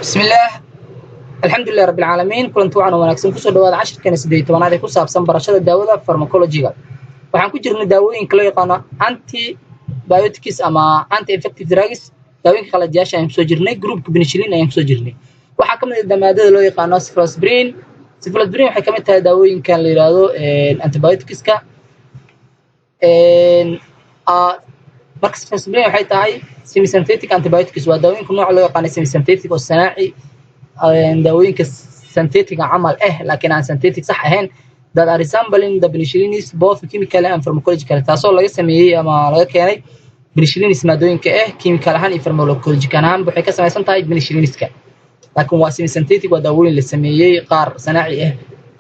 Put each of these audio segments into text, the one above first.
بسم الله الحمد لله رب العالمين كلنت وعنا wanaagsan kusoo dhawaada cashirkeena 18aad ee ku saabsan barashada daawada pharmacology-ga waxaan ku jirnay daawooyinka loo yaqaan antibiotics ama anti-infective drugs daawooyinka qalajiyaasha ayaan soo jirnay groupka penicillin ayaan soo jirnay waxa kamid ah damaadada loo yaqaan cephalosporin waxay kamid tahay daawooyinkan la yiraahdo antibiotics-ka marka cephalosporin waxay tahay semi-synthetic antibiotics waa daawooyinka nooca loo yaqaan semi-synthetic oo sanaaci daawooyinka synthetic camal laakiin aan synthetic sax ahayn that are resembling the penicillin both chemically and pharmacologically taasoo laga sameeyay ama laga keenay penicillin maadooyinka chemical ahaan iyo pharmacological ahaan waxay ka samaysan tahay penicillinska laakiin waa semi-synthetic waa daawooyin la sameeyay qaar sanaaci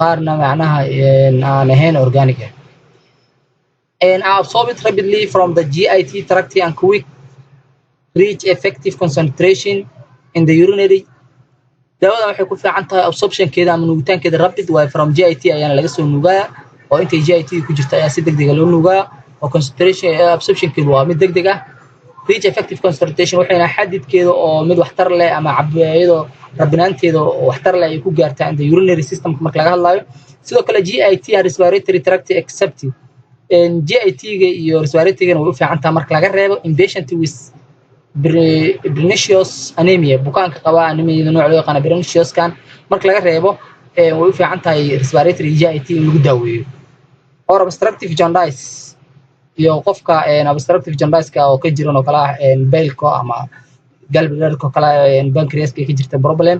qaarna macnaha aan ahayn organic and are absorbed rapidly from the GIT tract and quick reach effective concentration in the urinary daawada waxay ku fiican tahay absorption-keeda ama nuugitaankeeda rapid way from GIT ayana laga soo nuugaa oo inta GIT ku jirta ayaa si degdeg ah loo nuugaa oo concentration absorption-keedu waa mid degdeg ah reach effective concentration waxayna xadidkeeda oo mid waxtar leh ama cabayado rabinaanteeda oo waxtar leh ay ku gaartaa in the urinary system marka laga hadlayo sidoo kale GIT respiratory tract acceptive GIT-ga iyo respiratory-ga way u fiican tahay marka laga reebo in patient with pernicious anemia bukaanka qaba anemia nooc loo yaqaan pernicious kan marka laga reebo way u fiican tahay respiratory GIT in lagu daaweeyo or obstructive jaundice iyo qofka obstructive jaundice-ka oo ka jiran oo kala bile-ko ama gallbladder-ko kala pancreas-ka ka jirta problem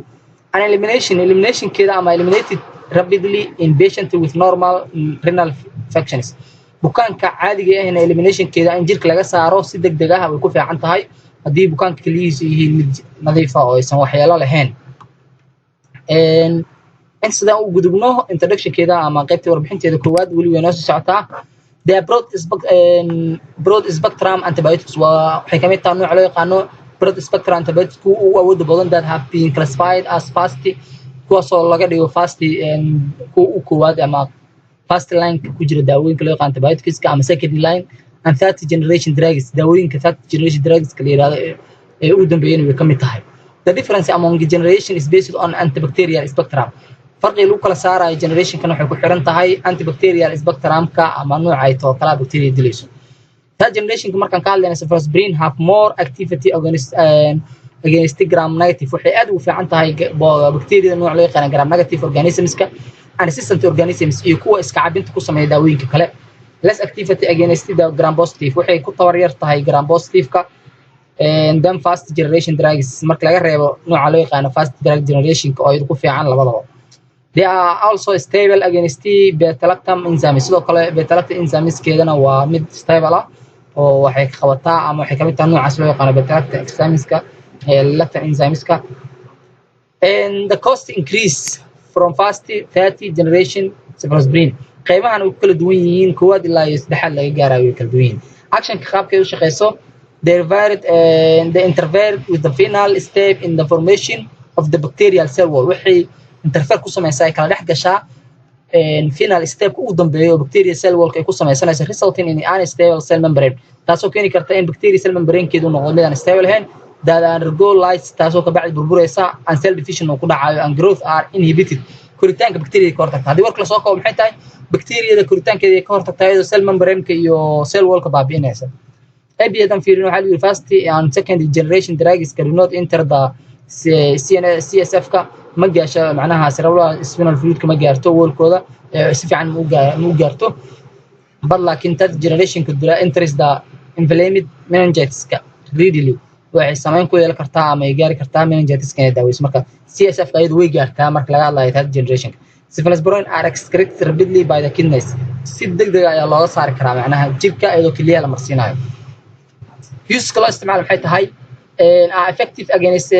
and elimination-keeda ama eliminated rapidly in patient with normal renal functions bukaanka caadiga ah elimination-keeda in jirka laga saaro si degdeg ah way ku fiican tahay haddii bukaanka kaliyihiisu yihiin mid nadiif ah oo aysan waxyeelo lahayn in sidaan u gudubno introduction-keeda ama qaybta warbixinteeda koowaad weli way noo soo socotaa the broad spectrum antibiotics waxay ka mid tahay nooc loo yaqaano broad spectrum antibiotics kuwa ugu awoodda badan that have been classified as fast kuwaasoo laga dhigo fast kuwa u koowaad ama first line ku jira daawooyinka loo yaqaan antibiotics ama second line and third generation drugs daawooyinka third generation drugs la yiraahdo ee ugu dambeeyay way kamid tahay the difference among generation is based on antibacterial spectrum farqiga lagu kala saarayo generation kan waxay ku xiran tahay antibacterial spectrum-ka ama nooca ay too kala bacteria dilayso third generation markaan ka hadlayna cephalosporin have more activity against gram negative waxay aad ugu fiican tahay bacteria nooca loo yaqaan gram negative organisms-ka resistant organisms iyo kuwa iska cabinta ku sameeya daawooyinka kale less activity against the gram positive waxay ku tabaryar tahay gram positive-ka and then fast generation drugs marka laga reebo nooca loo yaqaan fast drug generation-ka oo ay ku fiican labadaba they are also stable against beta-lactam enzymes sidoo kale beta-lactam enzymes-keedana waa mid stable ah oo waxay qabataa ama waxay kamid tahay noocaas loo yaqaan beta-lactam enzymes-ka lactam enzymes-ka and the cost increase from fast 30 generation cephalosporin qaybahan ay kala duwan yihiin koowaad ilaa iyo saddexaad laga gaarayo kala duwan action-ka qaabka ay u shaqeyso they interfere with the final step in the formation of the bacterial cell wall waxay interfere ku sameysaa ay kala dhex gashaa final step ugu dambeeyo bacterial cell wall ay ku sameysanayso resulting in unstable cell membrane taasoo keeni karta in bacterial cell membrane-keedu noqdo mid aan stable ahayn that undergo lysis taasoo ka bacdi burburaysa and cell division oo ku dhacayo and growth are inhibited koritaanka bacteria ka hortagta haddii warka la soo koobo maxay tahay bacteriada koritaankeeda ka hortagta iyadoo cell membrane-ka iyo cell wall-ka baabi'inaysa abiyadan fiirin waxaa la yiri first and second generation drugs can not enter the CSF-ka ma gaasho macnaha cerebral spinal fluid-ka ma gaarto wall-kooda si fiican ma u gaarto but laakiin third generation-ka enters the inflamed meningitis-ka readily waxay saameyn ku yeelan kartaa ama ay gaari kartaa meningitis-ka ee daaweyso marka CSF-ka ayadu way gaartaa marka laga hadlayo third generation cephalosporin are excreted rapidly by the kidneys si degdeg ah ayaa looga saari karaa macnaha jirka iyadoo kaliya la marsiinayo use loo isticmaalo maxay tahay effective against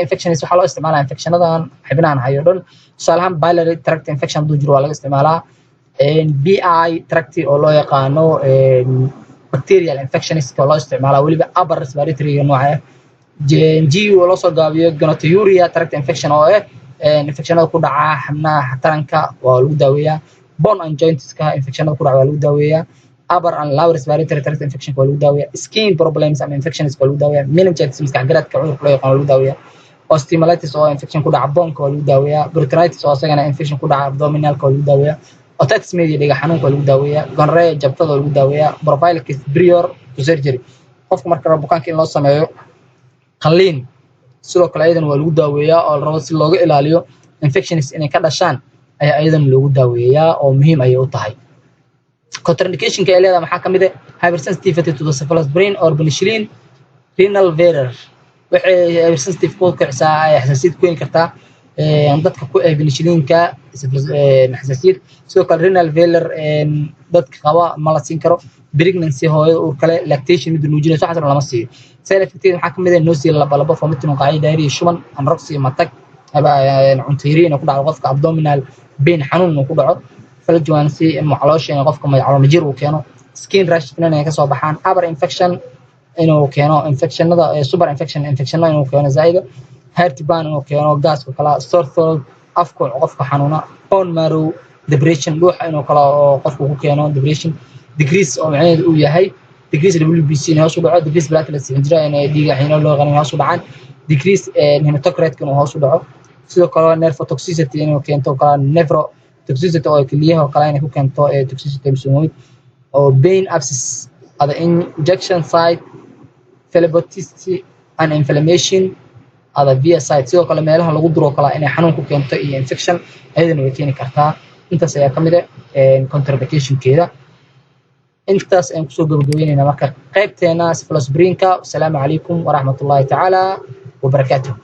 infections waxaa loo isticmaalaa infectionadan xibnahan hayo dhan tusaale ahaan biliary tract infection hadduu jiro waa laga isticmaalaa BI tract oo loo yaqaano bacterial infections oo loo isticmaalaa weliba upper respiratory nooca GU oo loo soo gaabiyo gonorrhea tract infection oo infectionada ku dhaca xubnaha taranka waa lagu daaweeyaa bone and joints-ka infectionada ku dhaca waa lagu daaweeyaa upper and lower respiratory tract infection waa lagu daaweeyaa skin problems ama infections waa lagu daaweeyaa meningitis maskax garaadka cudurka loo yaqaan waa lagu daaweeyaa osteomyelitis oo infection ku dhaca boonka waa lagu daaweeyaa peritonitis oo asagana infection ku dhaca abdominalka waa lagu daaweeyaa otitis media dhiga xanuunka waa lagu daaweeyaa gonorrhea jabtada waa lagu daaweeyaa prophylaxis prior to surgery qofka marka rabo bukaanka in loo sameeyo qalliin sidoo kale ayadana waa lagu daaweeyaa oo la rabo si looga ilaaliyo infections inay ka dhashaan ayaa ayadana loogu daaweeyaa oo muhiim ayay u tahay contraindicationka ay leedahay maxaa ka mid ah hypersensitivity to the cephalosporin or penicillin renal failure waxay hypersensitive ku kicisa ay xasaasiyad ku keeni kartaa dadka ku penicillinka xasaasiyad sidoo kale renal failure dadka qaba ma la siin karo pregnancy hooyada uur kale lactation mid nuujinayso waxaas lama siiyo side effects waxaa ka mid ah nausea laba vomiting qaacida diarrhea shuban anorexia matag cuntayriin ku dhaco qofka abdominal pain xanuun ku dhaco faljuancy macaloosha in qofka magacaabo majir uu keeno skin rash inay ka soo baxaan upper infection inuu keeno infectionada super infectionada inuu keeno zaida heartburn inuu keeno gaaska kala sore throat afka qofka xanuuna bone marrow depression dhuuxa inuu kala qofku ku keeno depression decrease oo macnaheedu uu yahay decrease WBC inuu hoos u dhaco decrease platelets injira inay dhiiga xiino loo qanin hoos u dhacaan decrease hematocrit inuu hoos u dhaco sidoo kale nephrotoxicity inuu keento kala nephrotoxicity oo kaliyaha kala inay ku keento toxicity mismoid oo pain abscess ada injection site phlebitis and inflammation ada via site sidoo kale meelaha lagu duro kala inay xanuun ku keento iyo infection ayadana way keeni kartaa intaas ayaa kamid ah contraindication-keeda intaas aan kusoo gabagabeynayna marka qaybteena cephalosporinka. Assalaamu calaykum waraxmatullaahi tacaala wabarakaatuh.